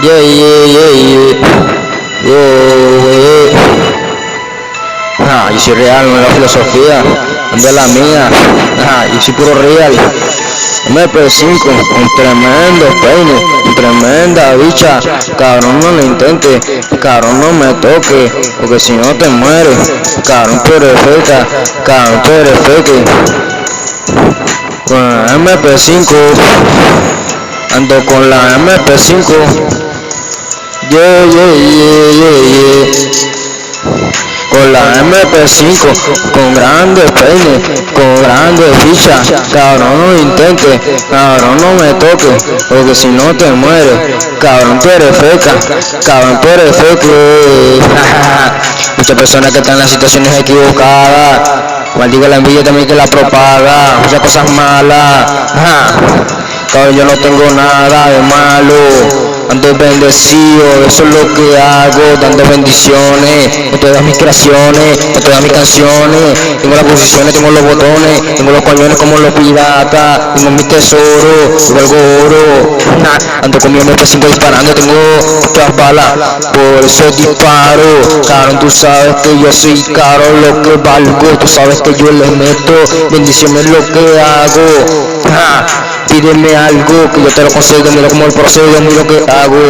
Yeah, yeah, yeah, yeah. Yeah. Yo soy real, no es la filosofía, de la mía. Yo soy puro real. MP5, un tremendo peine, un tremenda bicha. Cabrón, no lo intente, cabrón, no me toque, porque si no te mueres. Cabrón, tú eres feca, cabrón, tú eres feque. Con la MP5, ando con la MP5. Yeah, yeah, yeah, yeah, yeah. Con la MP5, con grandes peines, con grandes fichas, cabrón no lo intente, cabrón no me toque, porque si no te mueres, cabrón tú eres feca, cabrón tú eres feque. Muchas personas que están en las situaciones equivocadas, maldiga la envidia también que la propaga, muchas cosas malas, cabrón yo no tengo nada de malo. Ando bendecido, eso es lo que hago, dando bendiciones en todas mis creaciones, en todas mis canciones. Tengo las posiciones, tengo los botones, tengo los cañones como los piratas, tengo mi tesoro, tengo algo oro. Ando con mi MP5 disparando, tengo muchas balas, por eso disparo. Cabrón, tú sabes que yo soy caro, lo que valgo, tú sabes que yo le meto, bendiciones lo que hago. Pídeme algo que yo te lo concedo, mira como el procedo, mira lo que hago.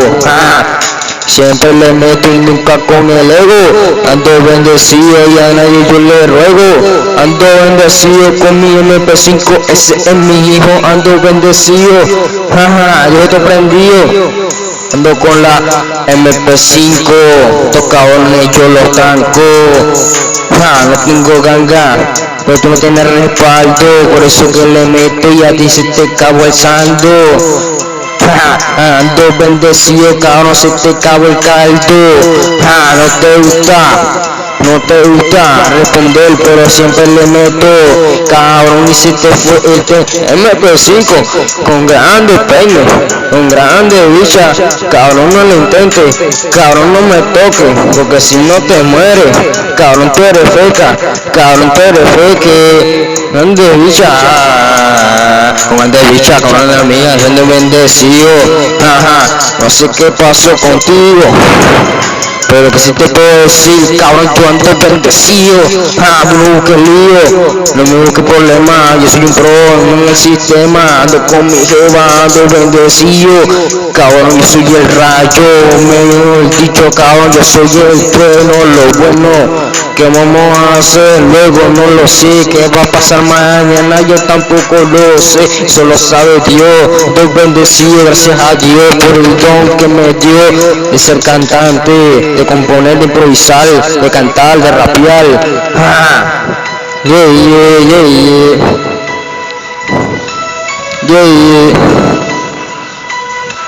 Siempre le meto y nunca con el ego. Ando bendecido y a nadie yo le ruego. Ando bendecido con mi MP5, ese es mi hijo. Ando bendecido, yo estoy prendido. Ando con la MP5, estos cabrones yo los tranco. No tengo ganga, pero tú no tienes respaldo, por eso que le meto y a ti se te acabó el saldo. Ando bendecido, cabrón, se te acabó el caldo. No te gusta responder, pero siempre le meto, cabrón, y se te fue el MP5 con grandes peines, con grandes bichas. Cabrón, no lo intentes, cabrón, no me toques, porque si no te mueres. Cabrón, tú eres feca, cabrón, tú eres feque. Grande bicha, con grande bicha, con grande amiga, siendo bendecido. No sé qué pasó contigo, pero que si te puedo decir, cabrón, yo ando bendecido. No me busques lío, no me busques problema, yo soy un pro en el sistema. Ando con mi jeva, ando bendecido. Cabrón, yo soy el rayo, me he dicho, cabrón, yo soy el trueno, lo bueno. ¿Qué vamos a hacer luego? No lo sé. ¿Qué va a pasar mañana? Yo tampoco lo sé. Eso lo sabe Dios. Estoy bendecido, gracias a Dios por el don que me dio de ser cantante, de componer, de improvisar, de cantar, de rapear. Yeah, yeah, yeah, yeah. Yeah, yeah.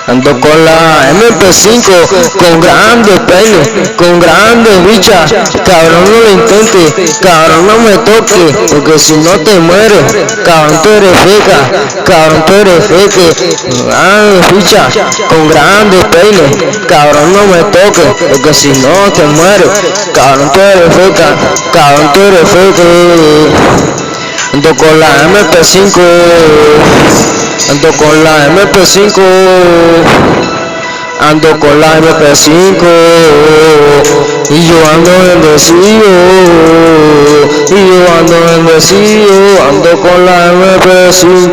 Ando con la MP5, con grandes peines, con grandes bichas. Cabrón, no lo intentes, cabrón, no me toques, porque si no te mueres. Cabrón, tú eres feca, cabrón, tú eres feque. Grandes bichas, con grandes peines. Cabrón, no me toques, porque si no te mueres. Cabrón, tú eres feca, cabrón, tú eres feque. Ando con la MP5, ando con la MP5, ando con la MP5, y yo ando bendecido, y yo ando bendecido, ando con la MP5,